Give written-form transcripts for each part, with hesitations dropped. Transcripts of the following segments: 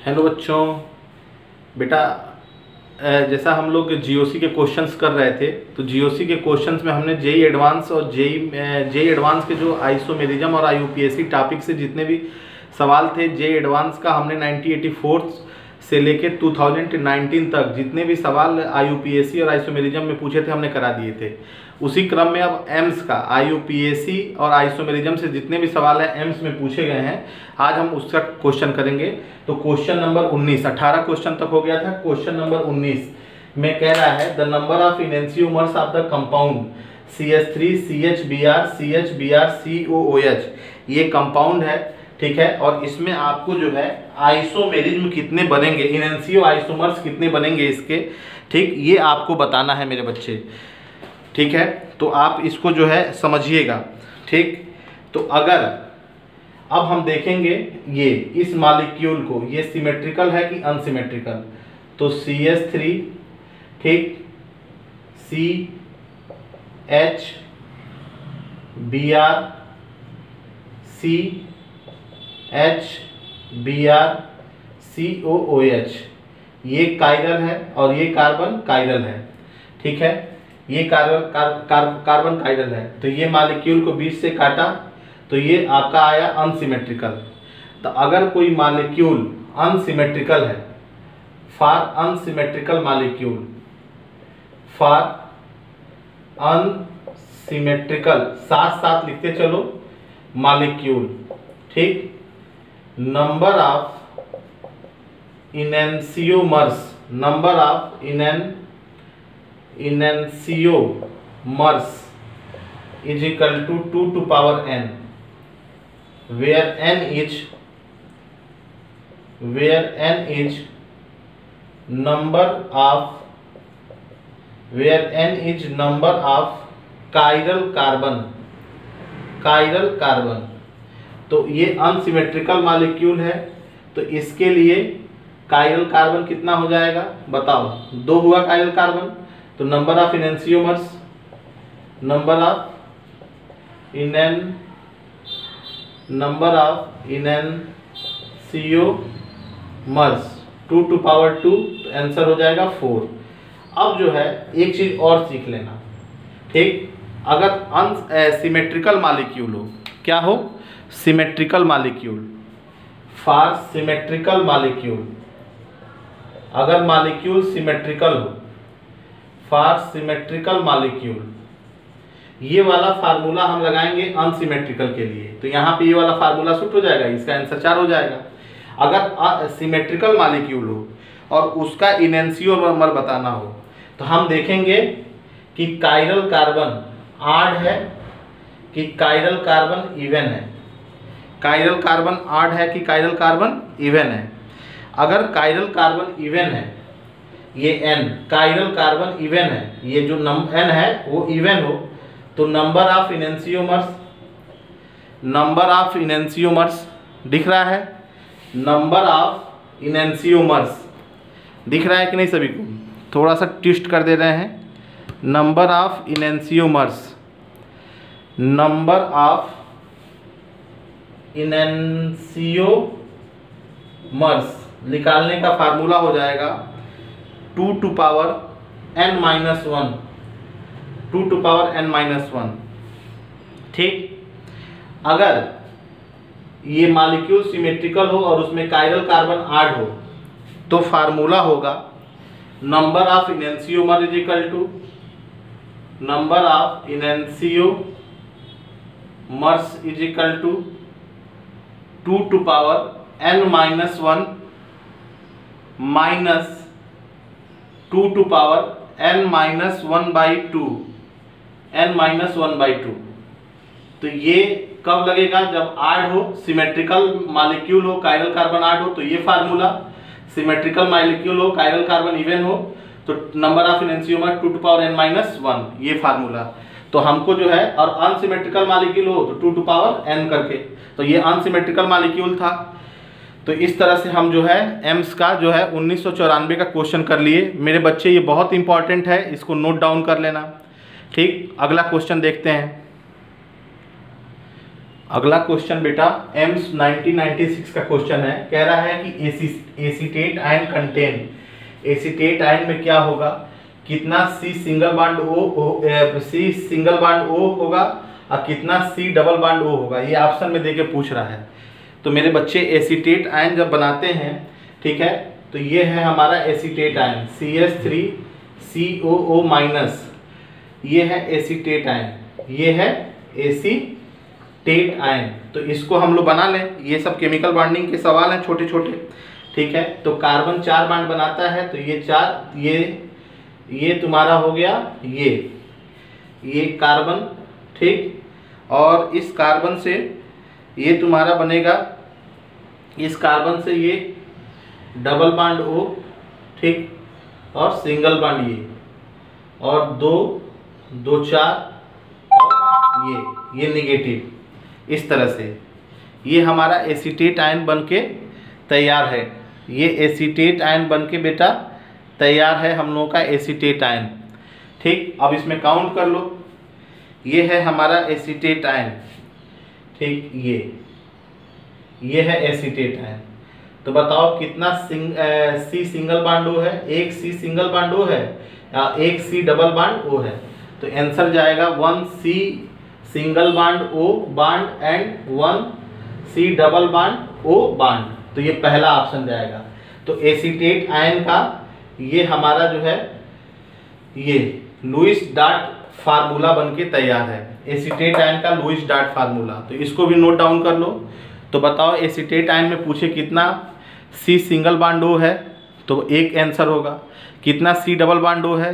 Hello बच्चों। बेटा जैसा हम लोग जीओसी के क्वेश्चंस कर रहे थे, तो जीओसी के क्वेश्चंस में हमने जेई एडवांस और जेई एडवांस के जो आइसोमेरिज्म और आईयूपीएसी टॉपिक से जितने भी सवाल थे, जेई एडवांस का हमने 1984 से लेके 2019 तक जितने भी सवाल आईयूपीएसी और आइसोमेरिज्म में पूछे थे हमने करा दिए थे। उसी क्रम में अब एम्स का आईयूपीएसी और आइसोमेरिज्म से जितने भी सवाल हैं एम्स में पूछे गए हैं, आज हम उसका क्वेश्चन करेंगे। तो क्वेश्चन नंबर 19, 18 क्वेश्चन तक हो गया था। क्वेश्चन नंबर 19 में कह रहा है the number of enantiomers of the compound CH3 CHBr CHBr COOH, ये कंपाउंड है, ठीक है। और इसमें आपको जो है आइसोमेरिज्म कितने बनेंगे, इनेंशियो आइसोमर्स कितने बनेंगे इसके, ठीक, ये आपको बताना है मेरे बच्चे, ठीक है। तो आप इसको जो है समझिएगा, ठीक। तो अगर अब हम देखेंगे ये इस मॉलिक्यूल को, ये सिमेट्रिकल है कि अनसिमेट्रिकल, तो CH3, ठीक, CHBr CHBr ये कायरल है और ये कार्बन कायरल है, ठीक है। ये कार्बन कायरल है, तो ये मॉलिक्यूल को बीच से काटा तो ये आपका आया अनसिमेट्रिकल। तो अगर कोई मॉलिक्यूल अनसिमेट्रिकल है, for unsymmetrical molecule, for unsymmetrical, साथ साथ लिखते चलो, मॉलिक्यूल, ठीक, number of enantiomers, number of enantiomers is equal to 2 to power n, where n is number of chiral carbon। तो ये अनसिमेट्रिकल मॉलिक्यूल है, तो इसके लिए कायरल कार्बन कितना हो जाएगा बताओ, 2 हुआ कायरल कार्बन। तो number of enantiomers, number of enantiomers 2 to power 2, तो आंसर हो जाएगा 4। अब जो है एक चीज और सीख लेना, ठीक, अगर अनसिमेट्रिकल मॉलिक्यूल हो, क्या हो, symmetrical molecule, for symmetrical molecule, अगर मॉलिक्यूल सिमेट्रिकल हो, फॉर सिमेट्रिकल मॉलिक्यूल, ये वाला फार्मूला हम लगाएंगे अनसिमेट्रिकल के लिए, तो यहाँ पे ये वाला फार्मूला सूट हो जाएगा, इसका आंसर 4 हो जाएगा। अगर सिमेट्रिकल मॉलिक्यूल हो और उसका इनेंशियोमर बताना हो, तो हम देखेंगे कि कायरल कार्बन आड है कि कायरल कार्बन इवन है, कायरल कार्बन आड है कि कायरल कार्बन इवन है। अगर कायरल कार्बन इवन है, ये n कायरल कार्बन इवन है, ये जो n है वो इवन हो, तो नंबर ऑफ इनेंशियोमर्स दिख रहा है, नंबर ऑफ इनेंशियोमर्स दिख रहा है कि नहीं सभी को, थोड़ा सा ट्विस्ट कर दे रहे हैं, number of enantiomers, number of enantiomers निकालने का फार्मूला हो जाएगा 2 to power n minus 1, 2 to power n minus 1, ठीक। अगर ये मॉलिक्यूल सिमेट्रिकल हो और उसमें कायरल कार्बन आड हो, तो फार्मूला होगा number of enantiomer is equal to number of enantiomers is equal to 2 to power n minus 1 minus 2 to power n minus 1/2, n minus 1/2। तो ये कब लगेगा, जब आड हो, सिमेट्रिकल मॉलिक्यूल हो, कायरल कार्बन आड हो, तो ये फार्मूला, सिमेट्रिकल मॉलिक्यूल हो, कायरल कार्बन इवन हो, तो number of enantiomer 2 to power n minus 1, ये फार्मूला। तो हमको जो है, और अनसिमेट्रिकल मॉलिक्यूल हो तो 2 to power n करके, तो ये अनसिमेट्रिकल मॉलिक्यूल था। तो इस तरह से हम जो है एम्स का जो है 1994 का क्वेश्चन कर लिए मेरे बच्चे, ये बहुत इंपॉर्टेंट है, इसको नोट डाउन कर लेना, ठीक। अगला क्वेश्चन देखते हैं। अगला क्वेश्चन बेटा एम्स 1996 का क्वेश्चन है। कह रहा है कि acetate ion contain, acetate ion में क्या होगा, कितना सी सिंगल बॉन्ड ओ होगा और कितना सी डबल बॉन्ड ओ होगा। ये ऑप्शन में देके पूछ रहा है। तो मेरे बच्चे एसीटेट आयन जब बनाते हैं, ठीक है, तो ये है हमारा एसीटेट आयन CH3COO-, ये है एसीटेट आयन, ये है एसीटेट आयन। तो इसको हम लोग बना लें। ये सब केमिकल बॉन्डिंग के सवाल हैं छोटे छोटे, ठीक है। तो कार्बन 4 बॉन्ड बनाता है, तो ये 4, ये तुम्हारा हो गया ये कार्बन, ठीक। और इस कार्बन से ये तुम्हारा बनेगा, इस कार्बन से ये डबल बॉन्ड O, ठीक, और सिंगल बॉन्ड ये, और 2 2 4 और ये नेगेटिव। इस तरह से ये हमारा एसीटेट आयन बनके तैयार है। ये एसीटेट आयन बनके बेटा तैयार है हम लोगों का एसीटेट आयन, ठीक। अब इसमें काउंट कर लो, ये है हमारा एसीटेट आयन, ठीक। ये है एसीटेट आयन। तो बताओ कितना सी सिंगल बॉन्ड O है, एक सी सिंगल बॉन्ड O है या एक सी डबल बॉन्ड O है। तो आंसर जाएगा 1 C single bond O bond and 1 C double bond O bond. तो ये पहला ऑप्शन जाएगा। तो एसीटेट आयन का ये हमारा जो है ये लुईस डॉट फार्मूला बनके तैयार है। एसीटेट आयन का लुईस डॉट फार्मूला, तो इसको भी नोट डाउन कर लो। तो बताओ एसीटेट आयन में पूछे कितना सी सिंगल बॉन्ड O है, तो एक आंसर होगा। कितना सी डबल बॉन्ड O है,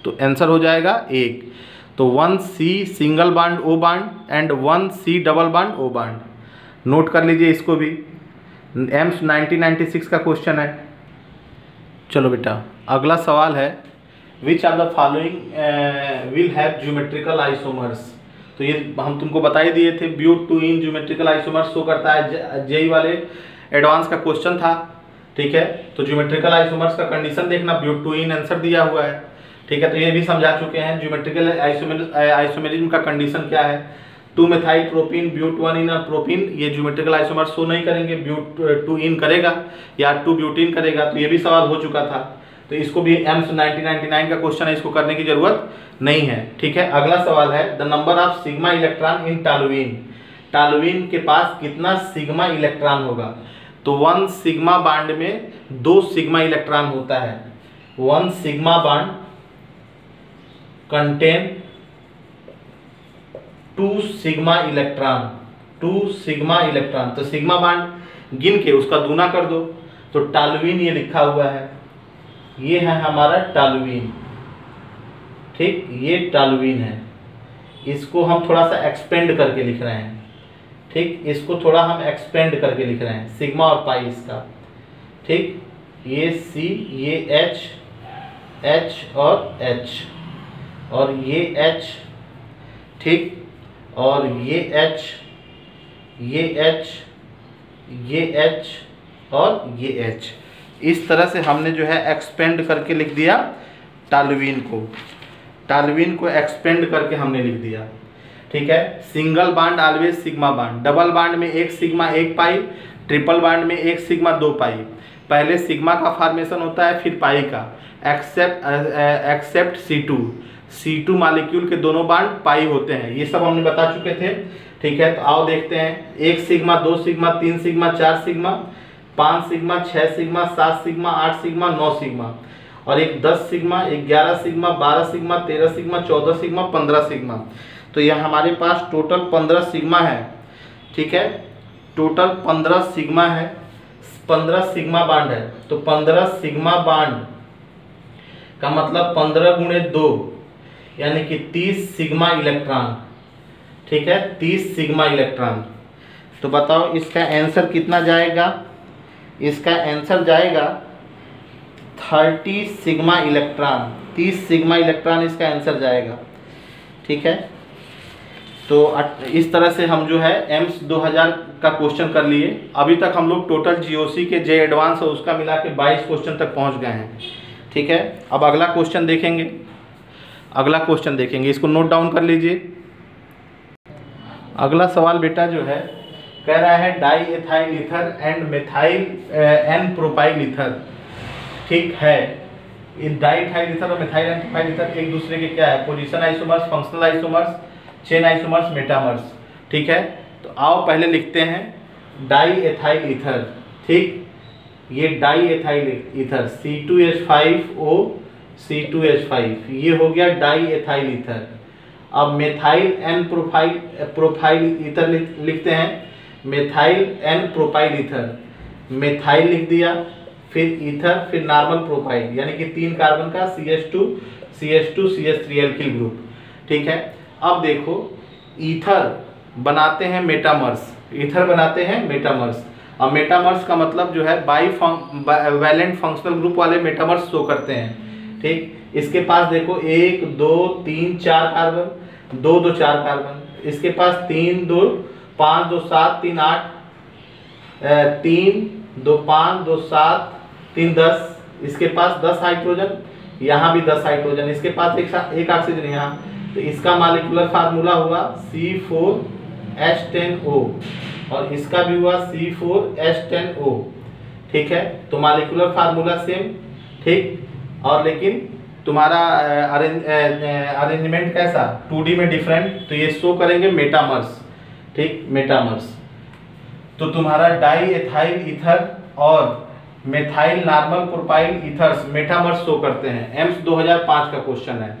तो आंसर हो जाएगा 1। तो 1 C single bond O bond and 1 C double bond O bond. Note कर लीजिए इसको भी, एम्स 1996 का क्वेश्चन है। चलो बेटा अगला सवाल है, which are the following will have geometrical isomers. तो ये हम तुमको बता ही दिए थे, but two ene geometrical isomers show करता है। जेई वाले एडवांस का क्वेश्चन था, ठीक है। तो ज्योमेट्रिकल आइसोमर्स का कंडीशन देखना, ब्यूट टू इन आंसर दिया हुआ है, ठीक है। तो ये भी समझा चुके हैं ज्योमेट्रिकल आइसोमेरिज्म का कंडीशन क्या है। 2 methyl propene but 1 ene propene, ये ज्योमेट्रिकल आइसोमर शो नहीं करेंगे, ब्यूट 2 इन करेगा या 2 ब्यूटीन करेगा। तो ये भी सवाल हो चुका था। तो इसको भी एम्स 1999 का क्वेश्चन है, इसको करने की जरूरत नहीं है, ठीक है। अगला सवाल है, the number of sigma electron in toluene. Toluene के पास कितना सिग्मा इलेक्ट्रॉन होगा। तो 1 सिग्मा बॉन्ड में 2 सिग्मा इलेक्ट्रॉन होता है। 1 sigma bond contain 2 sigma electron, 2 sigma electron. तो सिग्मा बॉन्ड गिन के उसका दूना कर दो। तो टॉलुइन ये लिखा हुआ है, ये है हमारा टॉलुइन, ठीक। ये टॉलुइन है। इसको हम थोड़ा सा एक्सपेंड करके लिख रहे हैं, ठीक। इसको थोड़ा हम एक्सपेंड करके लिख रहे हैं, सिग्मा और पाई इसका, ठीक। ये सी, ये एच और एच, और ये एच, ठीक। और ये एच, ये एच, ये एच और ये एच। इस तरह से हमने जो है एक्सपेंड करके लिख दिया टॉलुइन को। टॉलुइन को एक्सपेंड करके हमने लिख दिया, ठीक है। Single bond always sigma bond, double bond में 1 सिग्मा 1 पाई, ट्रिपल बॉन्ड में 1 सिग्मा 2 पाई। पहले सिग्मा का फॉर्मेशन होता है, फिर पाई का। एक्सेप्ट C2 मॉलिक्यूल के दोनों बॉन्ड पाई होते हैं। ये सब हमने बता चुके थे, ठीक है। तो आओ देखते हैं, 1 sigma 2 sigma 3 sigma 4 sigma 5 sigma 6 sigma 7 sigma 8 sigma 9 sigma, और एक 10 sigma 11 sigma 12 sigma 13 sigma 14 sigma 15 sigma. तो यह हमारे पास टोटल 15 सिग्मा है, ठीक है। टोटल 15 सिग्मा है, 15 सिग्मा बॉन्ड है। तो 15 सिग्मा बॉन्ड का मतलब 15 गुणे 2 यानी कि 30 सिग्मा इलेक्ट्रॉन, ठीक है। 30 सिग्मा इलेक्ट्रॉन। तो बताओ इसका आंसर कितना जाएगा। इसका आंसर जाएगा 30 सिग्मा इलेक्ट्रॉन, 30 सिग्मा इलेक्ट्रॉन इसका आंसर जाएगा, ठीक है। तो इस तरह से हम जो है एम्स 2000 का क्वेश्चन कर लिए। अभी तक हम लोग टोटल जीओसी के जे एडवांस और उसका मिला के 22 क्वेश्चन तक पहुंच गए हैं, ठीक है। अब अगला क्वेश्चन देखेंगे, अगला क्वेश्चन देखेंगे, इसको नोट डाउन कर लीजिए। अगला सवाल बेटा जो है कह रहा है di ethyl ether and methyl n propyl ether, ठीक है। ये डाई एथाइल ईथर और मेथाइल एन प्रोपाइल ईथर एक दूसरे के क्या है, position isomers, functional isomers, chain isomers, metamers, ठीक है। तो आओ पहले लिखते हैं डाई एथाइल ईथर, ठीक। ये di ethyl ether C2H5O C2H5, ये हो गया डाई एथाइल ईथर। अब मेथाइल एन प्रोपाइल ईथर लिखते हैं, methyl n propyl ether, methyl लिख दिया, फिर ईथर, फिर नॉर्मल प्रोपाइल, यानी कि 3 कार्बन का CH2 CH3 एल्किल ग्रुप, ठीक है। अब देखो ईथर बनाते हैं मेटामर्स, ईथर बनाते हैं मेटामर्स। अब मेटामर्स का मतलब जो है वैलेंट फंक्शनल ग्रुप वाले मेटामर्स शो करते हैं, ठीक। इसके पास देखो 1 2 3 4 कार्बन, 2 2 4 कार्बन, इसके पास 3 2 5 2 7 3 8, 3 2 5 2 7 3 10, इसके पास 10 हाइड्रोजन, यहाँ भी 10 हाइड्रोजन, इसके पास एक ऑक्सीजन यहाँ, तो इसका मॉलिक्यूलर फार्मूला हुआ C4H10O और इसका भी हुआ C4H10O, ठीक है। तो मॉलिक्यूलर फार्मूला सेम, ठीक। और लेकिन तुम्हारा अरेंजमेंट कैसा, 2D में डिफरेंट, तो ये शो करेंगे मेटामर्स, ठीक, मेटामर्स। तो तुम्हारा डाई एथाइल ईथर और methyl normal propyl ethers metamers show करते हैं। एम्स 2005 का क्वेश्चन है।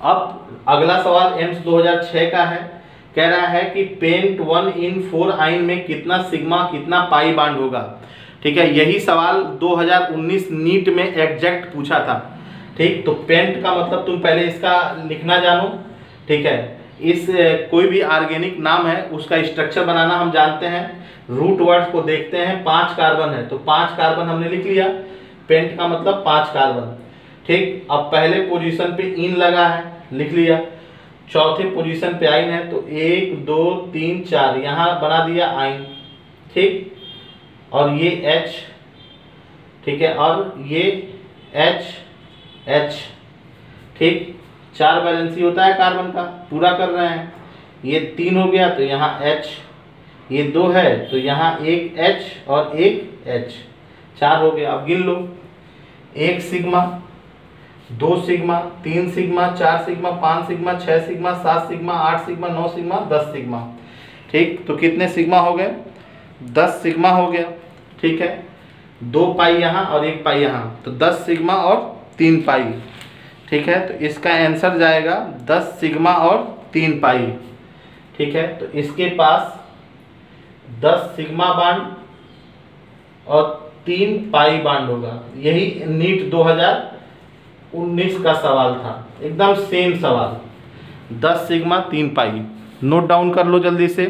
अब अगला सवाल एम्स 2006 का है, कह रहा है कि पेंट 1in4 आयन में कितना सिग्मा कितना पाई बांड होगा, ठीक है। यही सवाल 2019 नीट में एग्जैक्ट पूछा था, ठीक। तो पेंट का मतलब तुम पहले इसका लिखना जानो, ठीक है। इस कोई भी ऑर्गेनिक नाम है उसका स्ट्रक्चर बनाना हम जानते हैं, रूट वर्ड्स को देखते हैं। 5 कार्बन है तो 5 कार्बन हमने लिख लिया, पेंट का मतलब 5 कार्बन, ठीक। अब पहले पोजीशन पे इन लगा है, लिख लिया। चौथे पोजीशन पे आइन है तो 1 2 3 4 यहाँ बना दिया आइन, ठीक। और ये H, ठीक है, और ये H, ठीक। 4 वैलेंसी होता है कार्बन का, पूरा कर रहे हैं। ये 3 हो गया तो यहाँ H, ये 2 है तो यहाँ एक H और एक H, 4 हो गया। अब गिन लो, 1 sigma, 2 sigma, 3 sigma, 4 sigma, 5 sigma, 6 sigma, 7 sigma, 8 sigma, 9 sigma, 10 sigma, ठीक। तो कितने सिग्मा हो गए, 10 सिग्मा हो गया, ठीक है। 2 पाई यहाँ और 1 पाई यहाँ, तो 10 सिग्मा और 3 पाई, ठीक है। तो इसका आंसर जाएगा 10 सिग्मा और 3 पाई, ठीक है। तो इसके पास 10 सिग्मा बांड और 3 पाई बांड होगा। यही नीट 2019 का सवाल था, एकदम सेम सवाल, 10 सिग्मा 3 पाई। नोट डाउन कर लो जल्दी से।